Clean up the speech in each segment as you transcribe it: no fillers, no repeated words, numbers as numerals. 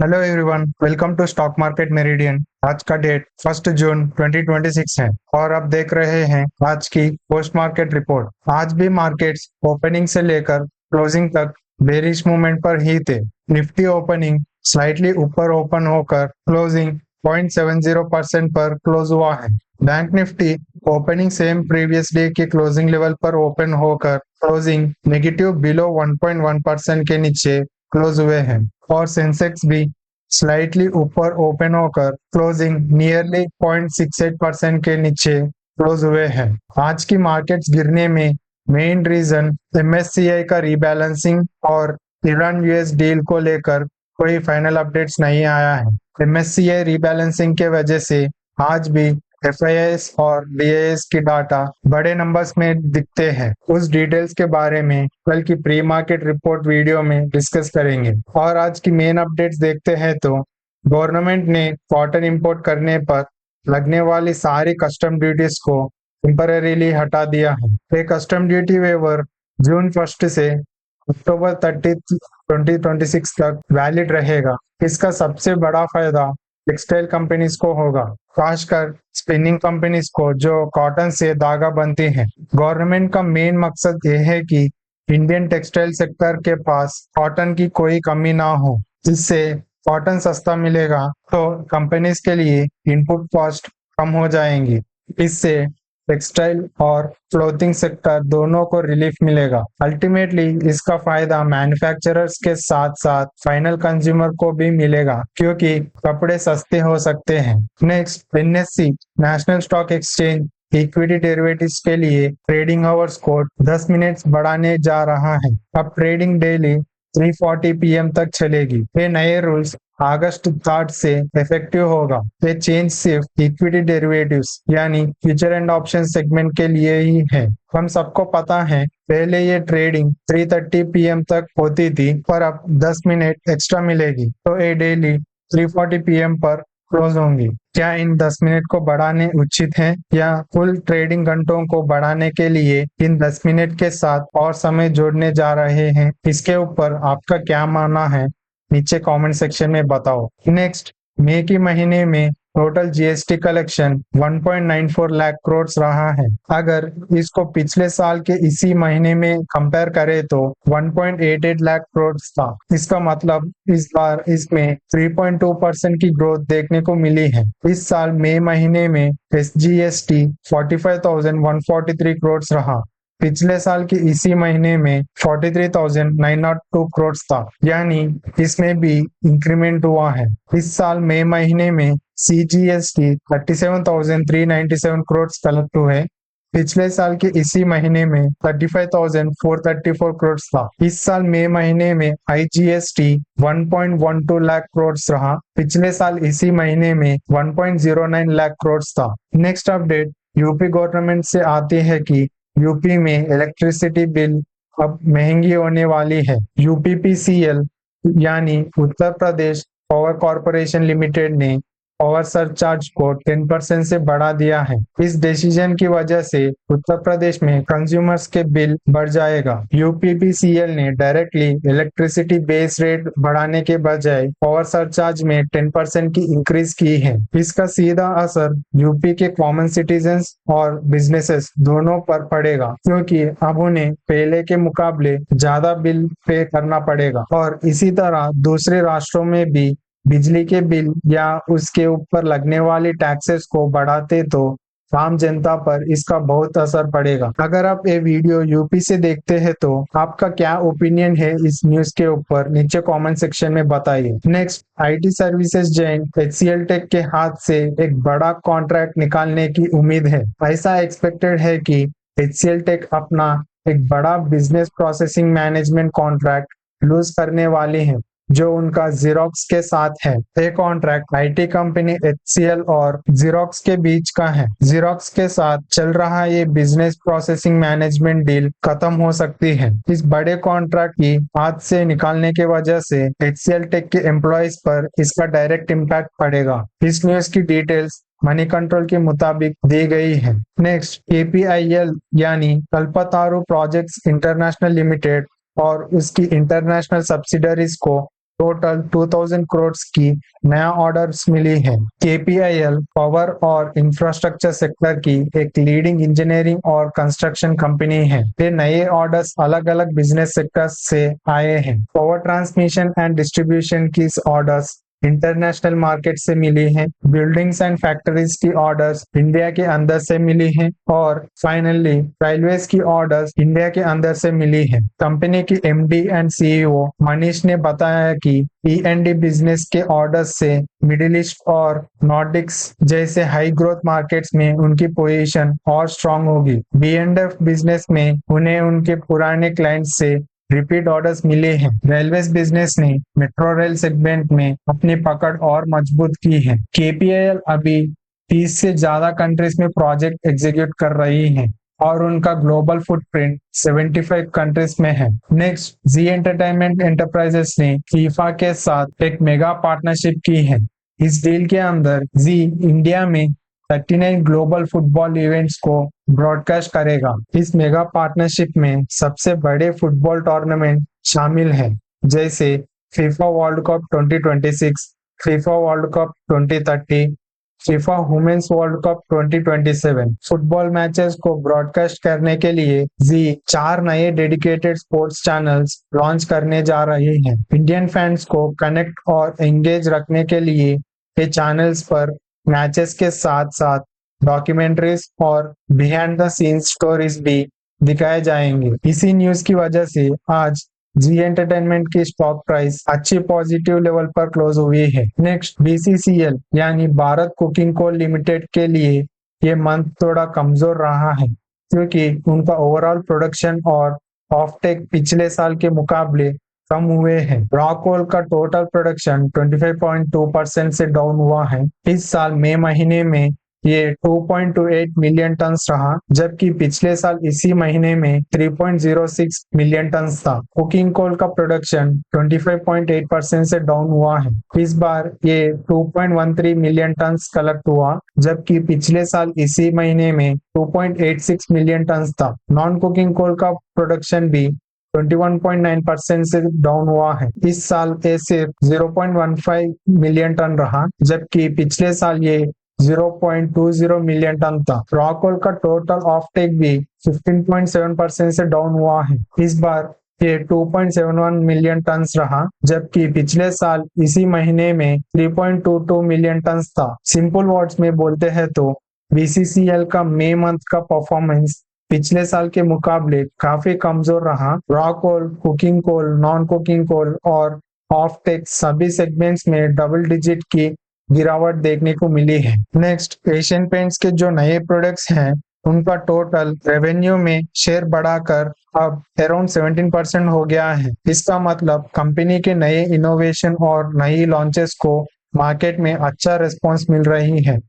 Hello everyone, welcome to stock market meridian. आज का date 1 जून 2026 है और आप देख रहे हैं आज की पोस्ट मार्केट रिपोर्ट। आज भी मार्केट्स ओपनिंग से लेकर क्लोजिंग तक बेरिश मूवमेंट पर ही थे। निफ्टी ओपनिंग स्लाइटली ऊपर ओपन होकर क्लोजिंग 0.70% पर क्लोज हुआ है। Bank Nifty opening same previous day के क्लोजिंग लेवल पर ओपन होकर क्लोजिंग नेगेटिव बिलो 1.1% के नीचे क्लोज हुए हैं और सेंसेक्स भी स्लाइटली ऊपर ओपन होकर क्लोजिंग नियरली 0.68% के नीचे क्लोज हुए हैं। आज की मार्केट्स गिरने में मेन रीजन एमएससीआई का रीबैलेंसिंग और ईरान यूएस डील को लेकर कोई फाइनल अपडेट्स नहीं आया है। एमएससीआई रीबैलेंसिंग के वजह से आज भी एफआईआईएस और डीआईएस की डाटा बड़े नंबर्स में दिखते हैं। उस डिटेल्स के बारे में कल की प्री मार्केट रिपोर्ट वीडियो में डिस्कस करेंगे। और आज की मेन अपडेट्स देखते हैं तो गवर्नमेंट ने कॉटन इंपोर्ट करने पर लगने वाली सारी कस्टम ड्यूटीज को टेम्परेरीली हटा दिया है। ये कस्टम ड्यूटी वेवर जून 1 से अक्टूबर 30 2026 तक वैलिड रहेगा। इसका सबसे बड़ा फायदा टेक्सटाइल कंपनीज को होगा, खासकर स्पिनिंग कंपनीज को जो कॉटन से धागा बनती हैं। गवर्नमेंट का मेन मकसद ये है कि इंडियन टेक्सटाइल सेक्टर के पास कॉटन की कोई कमी ना हो। इससे कॉटन सस्ता मिलेगा तो कंपनीज के लिए इनपुट कॉस्ट कम हो जाएंगी। इससे टेक्सटाइल और क्लोथिंग सेक्टर दोनों को रिलीफ मिलेगा। अल्टीमेटली इसका फायदा मैन्युफैक्चरर्स के साथ साथ फाइनल कंज्यूमर को भी मिलेगा, क्योंकि कपड़े सस्ते हो सकते हैं। Next, NSC national stock exchange equity derivatives के लिए ट्रेडिंग आवर्स को 10 मिनट्स बढ़ाने जा रहा है। अब ट्रेडिंग डेली 3:40 PM तक चलेगी। ये नए रूल्स अगस्त 3 से इफेक्टिव होगा। ये चेंज सिर्फ इक्विटी डेरिवेटिव्स यानी फ्यूचर एंड ऑप्शन सेगमेंट के लिए ही है। हम सबको पता है पहले ये ट्रेडिंग 3:30 PM तक होती थी, पर अब 10 मिनट एक्स्ट्रा मिलेगी, तो ये डेली 3:40 PM पर क्लोज होंगी। क्या इन 10 मिनट को बढ़ाने उचित है या फुल ट्रेडिंग घंटों को बढ़ाने के लिए इन 10 मिनट के साथ और समय जोड़ने जा रहे हैं? इसके ऊपर आपका क्या मानना है, नीचे कमेंट सेक्शन में बताओ। नेक्स्ट, मई के महीने में total GST collection 1.94 lakh crore रहा है। अगर इसको पिछले साल के इसी महीने में कंपेयर करें तो 1.88 लाख करोड़ था। इसका मतलब इस बार इसमें 3.2% की ग्रोथ देखने को मिली है। इस साल मई महीने में एसजीएसटी 45,143 करोड़ रहा। पिछले साल के इसी महीने में 43,902 करोड़ था, यानी इसमें भी इंक्रीमेंट हुआ है। इस साल मई महीने में सीजीएसटी 37,397 करोड़ कलेक्ट हुए। पिछले साल के इसी महीने में 35,434 करोड़ था। इस साल मई महीने में आईजीएसटी 1.12 लाख करोड़ रहा। पिछले साल इसी महीने में 1.09 लाख करोड़ था। नेक्स्ट अपडेट यूपी गवर्नमेंट से आती है कि यूपी में इलेक्ट्रिसिटी बिल अब महंगी होने वाली है। यूपीपीसीएल यानी Uttar Pradesh power corporation limited ने पावर सरचार्ज को 10% से बढ़ा दिया है। इस डिसीजन की वजह से उत्तर प्रदेश में कंज्यूमर्स के बिल बढ़ जाएगा। यूपीपीसीएल ने डायरेक्टली इलेक्ट्रिसिटी बेस रेट बढ़ाने के बजाय पावर सरचार्ज में 10% की इंक्रीज की है। इसका सीधा असर यूपी के कॉमन सिटीजन्स और बिजनेसेस दोनों पर पड़ेगा, क्योंकि अब उन्हें पहले के मुकाबले ज्यादा बिल पे करना पड़ेगा। और इसी तरह दूसरे राष्ट्रों में भी बिजली के बिल या उसके ऊपर लगने वाली टैक्सेस को बढ़ाते तो आम जनता पर इसका बहुत असर पड़ेगा। अगर आप ये वीडियो यूपी से देखते हैं तो आपका क्या ओपिनियन है इस न्यूज के ऊपर, नीचे कमेंट सेक्शन में बताइए। Next, IT services giant HCL tech के हाथ से एक बड़ा कॉन्ट्रैक्ट निकालने की उम्मीद है। ऐसा एक्सपेक्टेड है कि एचसीएल टेक अपना एक बड़ा business processing management contract lose करने वाली है, जो उनका जीरोक्स के साथ है। ये कॉन्ट्रैक्ट आईटी कंपनी एचसीएल और जीरोक्स के बीच का है। जीरोक्स के साथ चल रहा ये बिजनेस प्रोसेसिंग मैनेजमेंट डील खत्म हो सकती है। इस बड़े कॉन्ट्रैक्ट की हाथ से निकालने की वजह से एचसीएल टेक के एम्प्लॉयज पर इसका डायरेक्ट इम्पैक्ट पड़ेगा। इस न्यूज की डिटेल्स मनी कंट्रोल के मुताबिक दी गई है। नेक्स्ट, केपीआईएल यानी कल्पतारू प्रोजेक्ट्स इंटरनेशनल लिमिटेड और उसकी इंटरनेशनल सब्सिडरीज को टोटल 2000 करोड़ की नया ऑर्डर्स मिली है। केपीआईएल पावर और इंफ्रास्ट्रक्चर सेक्टर की एक लीडिंग इंजीनियरिंग और कंस्ट्रक्शन कंपनी है। ये नए ऑर्डर्स अलग अलग बिजनेस सेक्टर्स से आए हैं। पावर ट्रांसमिशन एंड डिस्ट्रीब्यूशन की ऑर्डर्स इंटरनेशनल मार्केट से मिली हैं। बिल्डिंग्स एंड फैक्ट्रीज की ऑर्डर्स इंडिया के अंदर से मिली हैं और फाइनली रेलवेज की ऑर्डर्स इंडिया के अंदर से मिली हैं। कंपनी की एमडी एंड सीईओ मनीष ने बताया कि E&D बिजनेस के ऑर्डर्स से मिडिल ईस्ट और नॉर्डिक्स जैसे हाई ग्रोथ मार्केट्स में उनकी पोजीशन और स्ट्रांग होगी। B&F बिजनेस में उन्हें उनके पुराने क्लाइंट्स से रिपीट ऑर्डर्स मिले हैं। रेलवेज बिजनेस ने मेट्रो रेल सेगमेंट में अपनी पकड़ और मजबूत की है। केपीआईएल अभी 30 से ज्यादा कंट्रीज में प्रोजेक्ट एग्जीक्यूट कर रही है और उनका ग्लोबल फुटप्रिंट 75 कंट्रीज में है। नेक्स्ट, जी एंटरटेनमेंट एंटरप्राइजेस ने फीफा के साथ एक मेगा पार्टनरशिप की है। इस डील के अंदर जी इंडिया में 39 ग्लोबल फुटबॉल इवेंट्स को ब्रॉडकास्ट करेगा। इस मेगा पार्टनरशिप में सबसे बड़े फुटबॉल टूर्नामेंट शामिल हैं, जैसे FIFA world cup 2026, FIFA world cup 2030, FIFA women's world cup 2027। Football matches को ब्रॉडकास्ट करने के लिए जी 4 नए डेडिकेटेड स्पोर्ट्स चैनल्स लॉन्च करने जा रही हैं। इंडियन फैंस को कनेक्ट और एंगेज रखने के लिए ये चैनल्स पर मैचेस के साथ साथ डॉक्यूमेंट्रीज और बिहाइंड द सीन्स स्टोरीज भी दिखाए जाएंगे। इसी न्यूज की वजह से आज जी एंटरटेनमेंट की स्टॉक प्राइस अच्छी पॉजिटिव लेवल पर क्लोज हुई है। नेक्स्ट, बीसीसीएल यानी भारत कुकिंग कोल लिमिटेड के लिए ये मंथ थोड़ा कमजोर रहा है क्योंकि उनका ओवरऑल प्रोडक्शन और ऑफटेक पिछले साल के मुकाबले कम हुए हैं। रॉ कोल का टोटल प्रोडक्शन 25.2% से डाउन हुआ है। इस साल मई महीने में ये 2.28 मिलियन टन रहा, जबकि पिछले साल इसी महीने में 3.06 मिलियन टन था। कुकिंग कोल का प्रोडक्शन 25.8% से डाउन हुआ है। इस बार ये 2.13 मिलियन टन कलेक्ट हुआ, जबकि पिछले साल इसी महीने में 2.86 मिलियन टन था। नॉन कुकिंग कोल का प्रोडक्शन भी 21.9% से डाउन हुआ है। इस साल ये सिर्फ 0.15 मिलियन टन रहा, जबकि पिछले साल ये 0.20 मिलियन टन था। रॉ कोल का टोटल ऑफटेक भी 15.7% से डाउन हुआ है। इस बार ये 2.71 मिलियन टन रहा, जबकि पिछले साल इसी महीने में 3.22 मिलियन टन था। सिंपल वर्ड्स में बोलते हैं तो बीसीसीएल का मई मंथ का परफॉर्मेंस पिछले साल के मुकाबले काफी कमजोर रहा। रॉ कोल, cooking coal, non cooking coal और ऑफटेक सभी सेगमेंट्स में डबल डिजिट की गिरावट देखने को मिली है। नेक्स्ट, एशियन पेंट्स के जो नए प्रोडक्ट्स हैं उनका टोटल रेवेन्यू में शेयर बढ़ाकर अब अराउंड 17% हो गया है। इसका मतलब कंपनी के नए इनोवेशन और नई लॉन्चेस को मार्केट में अच्छा रिस्पॉन्स मिल रही है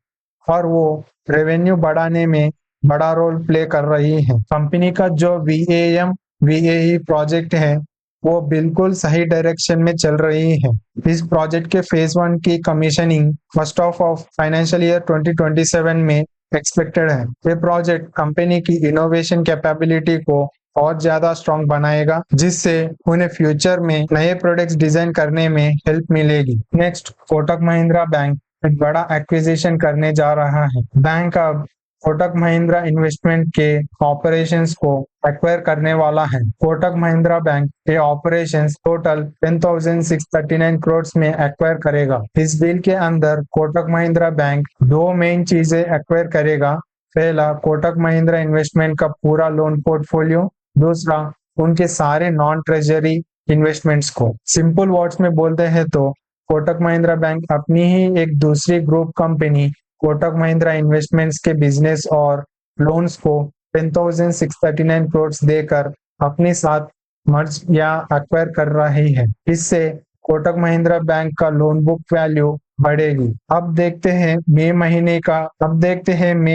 और वो रेवेन्यू बढ़ाने में बड़ा रोल प्ले कर रही है। कंपनी का जो VAM VAE प्रोजेक्ट है वो बिल्कुल सही डायरेक्शन में चल रही है। इस प्रोजेक्ट के फेज 1 की commissioning first half of financial year 2027 में एक्सपेक्टेड है। ये प्रोजेक्ट कंपनी की इनोवेशन कैपेबिलिटी को और ज्यादा स्ट्रॉन्ग बनाएगा, जिससे उन्हें फ्यूचर में नए प्रोडक्ट्स डिजाइन करने में हेल्प मिलेगी। नेक्स्ट, कोटक महिंद्रा बैंक एक बड़ा एक्विजिशन करने जा रहा है। बैंक अब कोटक महिंद्रा इन्वेस्टमेंट के ऑपरेशंस को एक्वायर करने वाला है। कोटक महिंद्रा बैंक के ऑपरेशंस टोटल 10,639 करोड़ में एक्वायर करेगा। इस डील के अंदर कोटक महिंद्रा बैंक दो मेन चीजें एक्वायर करेगा। पहला, कोटक महिंद्रा इन्वेस्टमेंट का पूरा लोन पोर्टफोलियो। दूसरा, उनके सारे नॉन ट्रेजरी इन्वेस्टमेंट्स को। सिंपल वर्ड्स में बोलते हैं तो कोटक महिंद्रा बैंक अपनी ही एक दूसरी group company Kotak Mahindra investments के बिजनेस और लोन्स को 10,639 करोड़ देकर अपने साथ मर्ज या एक्वायर कर रही है। इससे कोटक महिंद्रा बैंक का लोन बुक वैल्यू बढ़ेगी। अब देखते हैं मई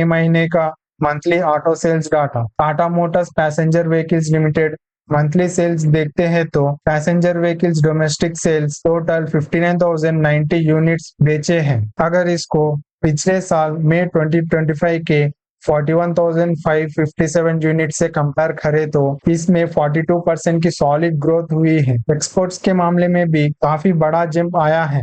महीने का monthly auto sales data. Tata motors passenger vehicles limited monthly sales देखते हैं तो passenger vehicles domestic sales total 59,090 units बेचे हैं। अगर इसको पिछले साल मई 2025 के 41,557 यूनिट से कंपेयर करें तो इसमें 42% की सॉलिड ग्रोथ हुई है। एक्सपोर्ट्स के मामले में भी काफी बड़ा जंप आया है।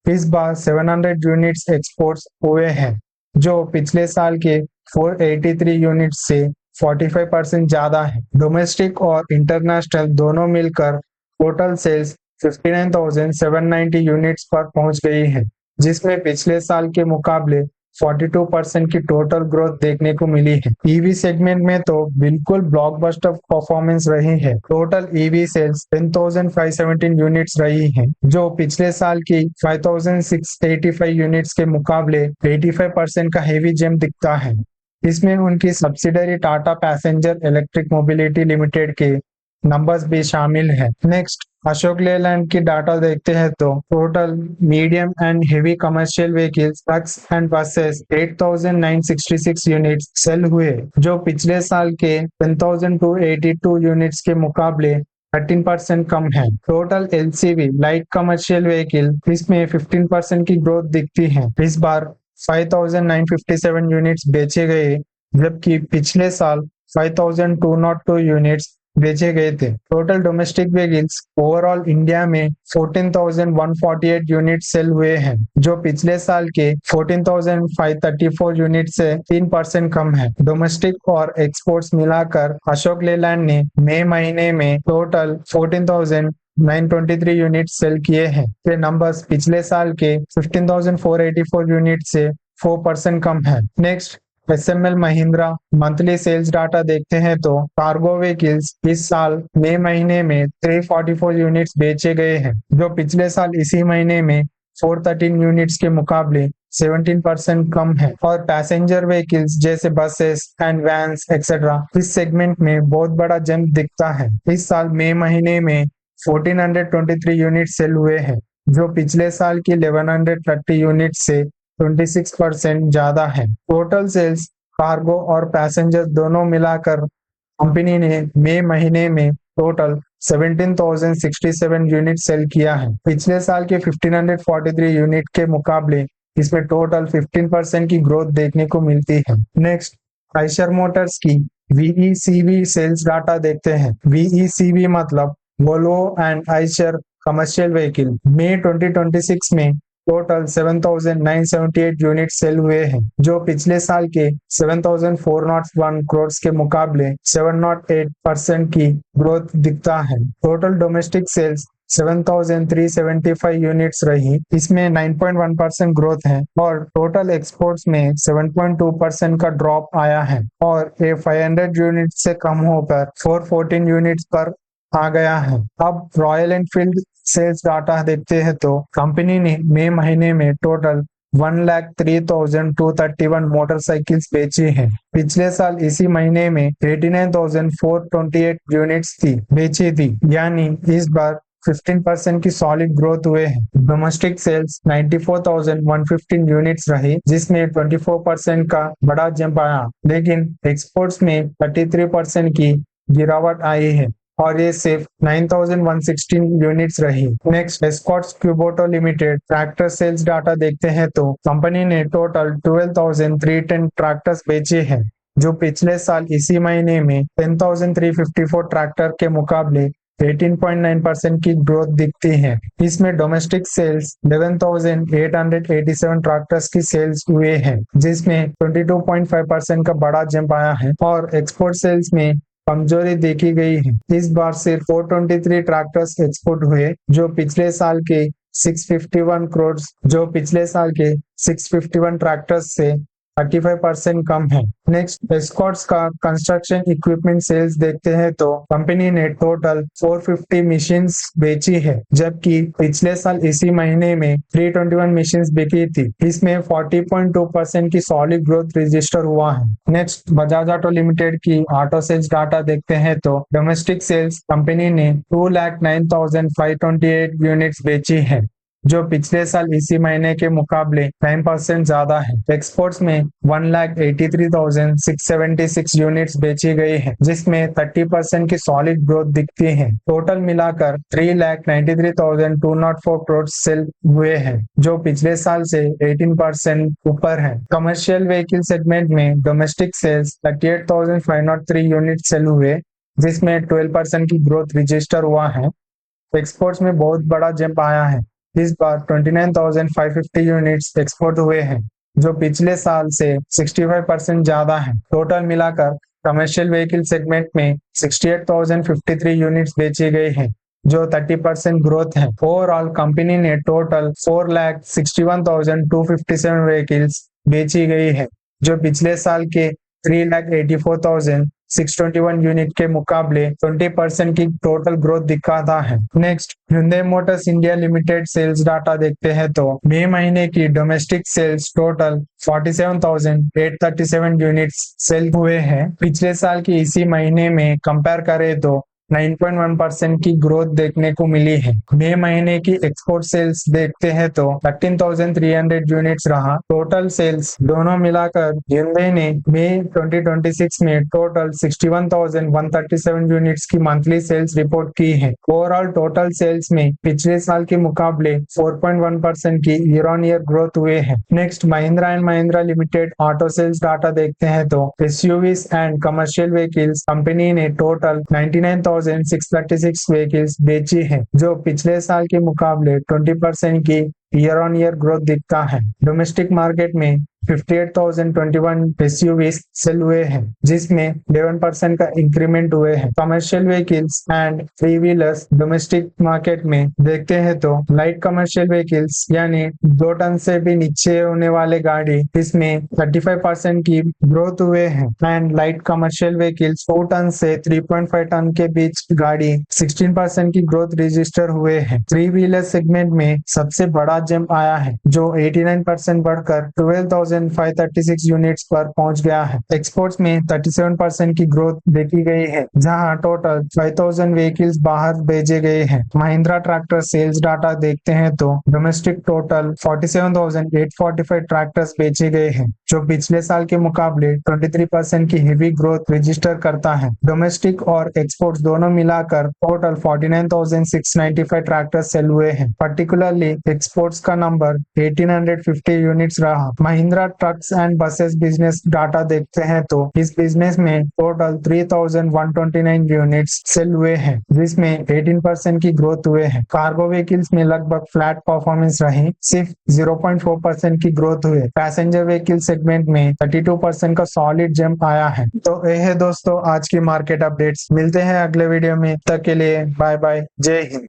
इस बार 700 यूनिट्स एक्सपोर्ट्स हुए हैं, जो पिछले साल के 483 यूनिट से 45% ज्यादा है। डोमेस्टिक और इंटरनेशनल दोनों मिलकर टोटल सेल्स 59,790 यूनिट्स पर पहुंच गई है, जिसमें पिछले साल के मुकाबले 42% की टोटल ग्रोथ देखने को मिली है। ईवी सेगमेंट में तो बिल्कुल ब्लॉकबस्टर परफॉर्मेंस रही है। टोटल ईवी सेल्स 10,517 यूनिट्स रही है, जो पिछले साल की 5,685 यूनिट्स के मुकाबले 85% का हेवी जंप दिखता है। इसमें उनकी subsidiary Tata passenger electric mobility limited के नंबर्स भी शामिल है। नेक्स्ट अशोक लेलैंड की डाटा देखते हैं तो total medium and heavy commercial vehicles, trucks and buses 8,966 units sale हुए, जो पिछले साल के 10,282 यूनिट्स के मुकाबले 13% कम है। Total LCV light commercial vehicle, इसमें 15% की ग्रोथ दिखती है। इस बार 5,957 यूनिट्स बेचे गए, जबकि पिछले साल 5,202 यूनिट्स बेचे गए थे। Total domestic vehicles overall India में 14,148 यूनिट सेल हुए हैं, जो पिछले साल के 14,534 यूनिट से 3% कम है। डोमेस्टिक और एक्सपोर्ट्स मिलाकर अशोक लेलैंड ने मई महीने में टोटल 14,923 यूनिट सेल किए हैं। ये नंबर्स पिछले साल के 15,484 यूनिट से 4% कम है। Next SML Mahindra monthly sales data देखते हैं तो कार्गो व्हीकल्स इस साल मई महीने में 344 यूनिट्स बेचे गए हैं, जो पिछले साल इसी महीने में 413 यूनिट्स के मुकाबले 17% कम है। और पैसेंजर व्हीकल्स जैसे बसेस एंड वैन्स एक्सेट्रा इस सेगमेंट में बहुत बड़ा जंप दिखता है। इस साल मई महीने में 1423 यूनिट सेल हुए हैं, जो पिछले साल की 1130 यूनिट से 26% ज्यादा है। टोटल सेल्स कार्गो और पैसेंजर दोनों मिलाकर कंपनी ने मई महीने में टोटल 17,067 यूनिट सेल किया है। पिछले साल के 1,543 यूनिट के मुकाबले इसमें टोटल 15% की ग्रोथ देखने को मिलती है। नेक्स्ट आइशर मोटर्स की VECV सेल्स डाटा देखते हैं। VECV मतलब Volvo and Eicher Commercial Vehicle. मई 2026 में टोटल 7,978 यूनिट सेल हुए हैं, जो पिछले साल के 7,401 करोड़ के मुकाबले 708% की ग्रोथ दिखता है। टोटल डोमेस्टिक सेल्स 7,375 यूनिट्स रही, इसमें 9.1% ग्रोथ है। और टोटल एक्सपोर्ट्स में 7.2% का ड्रॉप आया है, और ये 500 यूनिट से कम होकर 414 यूनिट्स पर आ गया है। अब रॉयल एनफील्ड सेल्स डाटा देखते हैं तो कंपनी ने मई महीने में टोटल 1,03,231 मोटरसाइकिल्स बेची हैं। पिछले साल इसी महीने में 89,428 यूनिट्स बेची थी, यानी इस बार 15% की सॉलिड ग्रोथ हुए हैं। डोमेस्टिक सेल्स 94,115 यूनिट्स रही, जिसमें 24% का बड़ा जंप आया, लेकिन एक्सपोर्ट्स में 33% की गिरावट आई है, और ये सिर्फ 9,116 यूनिट्स रही। Next Escorts Kubota Limited tractor sales data देखते हैं तो कंपनी ने टोटल 12,310 ट्रैक्टर्स बेचे हैं, जो पिछले साल इसी महीने में 10,354 ट्रैक्टर के मुकाबले 18.9% की ग्रोथ दिखती है। इसमें डोमेस्टिक सेल्स 11,887 ट्रैक्टर्स की सेल्स हुए हैं, जिसमें 22.5% का बड़ा जंप आया है, और एक्सपोर्ट सेल्स में कमजोरी देखी गई है। इस बार सिर्फ 423 ट्रैक्टर्स एक्सपोर्ट हुए, जो पिछले साल के 651 ट्रैक्टर्स से 35% कम है। नेक्स्ट एस्कॉर्ट्स का कंस्ट्रक्शन इक्विपमेंट सेल्स देखते हैं तो कंपनी ने टोटल 450 मशीन्स बेची है, जबकि पिछले साल इसी महीने में 321 मशीन्स बिकी थी। इसमें 40.2% की सॉलिड ग्रोथ रजिस्टर हुआ है। नेक्स्ट बजाज ऑटो लिमिटेड की ऑटो सेल्स डाटा देखते हैं तो डोमेस्टिक सेल्स कंपनी ने 2,09,528 यूनिट्स बेची है, जो पिछले साल इसी महीने के मुकाबले 9% ज्यादा है। एक्सपोर्ट्स में 1,83,676 यूनिट्स बेची गई है, जिसमें 30% की सॉलिड ग्रोथ दिखती है। टोटल मिलाकर 3,93,204 करोड़ सेल हुए हैं, जो पिछले साल से 18% ऊपर है। कमर्शियल व्हीकल सेगमेंट में डोमेस्टिक सेल्स 38,503 यूनिट सेल हुए, जिसमें 12% की ग्रोथ रजिस्टर हुआ है। एक्सपोर्ट्स में बहुत बड़ा जंप आया है। इस बार 29,550 यूनिट्स एक्सपोर्ट हुए हैं, जो पिछले साल से 65% ज्यादा है। टोटल मिलाकर कमर्शियल व्हीकल सेगमेंट में 68,053 यूनिट्स बेची गई है, जो 30% ग्रोथ है। ओवरऑल कंपनी ने टोटल 4,61,257 व्हीकल्स बेची गई है, जो पिछले साल के 3,84,621 यूनिट के मुकाबले 20% की टोटल ग्रोथ दिखाता है। Next, Hyundai motors India limited sales data देखते हैं तो मई महीने की domestic sales total 47,837 units sale हुए हैं। पिछले साल की इसी महीने में कंपेयर करें तो 9.1% की ग्रोथ देखने को मिली है। मई महीने की एक्सपोर्ट सेल्स देखते हैं तो 13,300 यूनिट्स रहा। टोटल सेल्स दोनों मिलाकर Hyundai ने मई 2026 में टोटल 61,137 यूनिट्स की मंथली सेल्स रिपोर्ट की है। ओवरऑल टोटल सेल्स में पिछले साल के मुकाबले 4.1% की ईयर ऑन ईयर ग्रोथ हुए हैं। Next, Mahindra and Mahindra limited auto sales data देखते हैं तो SUVs and commercial vehicles company ने टोटल 99,636 व्हीकल्स बेची है, जो पिछले साल के मुकाबले 20% की ईयर ऑन ईयर ग्रोथ दिखता है। डोमेस्टिक मार्केट में 58,021 एसयूवीज सेल हुए हैं, जिसमें 11% का इंक्रीमेंट हुए हैं। Commercial vehicles and three wheelers domestic market में देखते हैं तो लाइट कमर्शियल व्हीकल्स यानी 2 टन से भी नीचे होने वाले गाड़ी, इसमें 35% की ग्रोथ हुए हैं। And light commercial vehicles 4 ton से 3.5 टन के बीच गाड़ी 16% की ग्रोथ रजिस्टर हुए हैं। थ्री व्हीलर सेगमेंट में सबसे बड़ा जंप आया है, जो 89% बढ़कर 12,536 यूनिट्स पर पहुंच गया है। एक्सपोर्ट्स में 37% की ग्रोथ देखी गई है, जहां टोटल 5,000 व्हीकल्स बाहर भेजे गए हैं। महिंद्रा ट्रैक्टर सेल्स डाटा देखते हैं तो डोमेस्टिक टोटल 47,845 ट्रैक्टर्स बेचे गए हैं, जो पिछले साल के मुकाबले 23% की हेवी ग्रोथ रजिस्टर करता है। डोमेस्टिक और एक्सपोर्ट्स दोनों मिलाकर टोटल 49,695 ट्रैक्टर्स सेल हुए हैं। पर्टिकुलरली एक्सपोर्ट्स का नंबर 1850 यूनिट्स रहा। Mahindra trucks and buses business data देखते हैं तो इस बिजनेस में टोटल 3,129 यूनिट्स सेल हुए हैं, जिसमें 18% की ग्रोथ हुए हैं। कार्गो व्हीकल्स में लगभग फ्लैट परफॉर्मेंस रही, सिर्फ 0.4% की ग्रोथ हुए। पैसेंजर व्हीकल सेगमेंट में 32% का सॉलिड जंप आया है। तो ये है दोस्तों आज की मार्केट अपडेट्स। मिलते हैं अगले वीडियो में, तब के लिए बाय बाय, जय हिंद।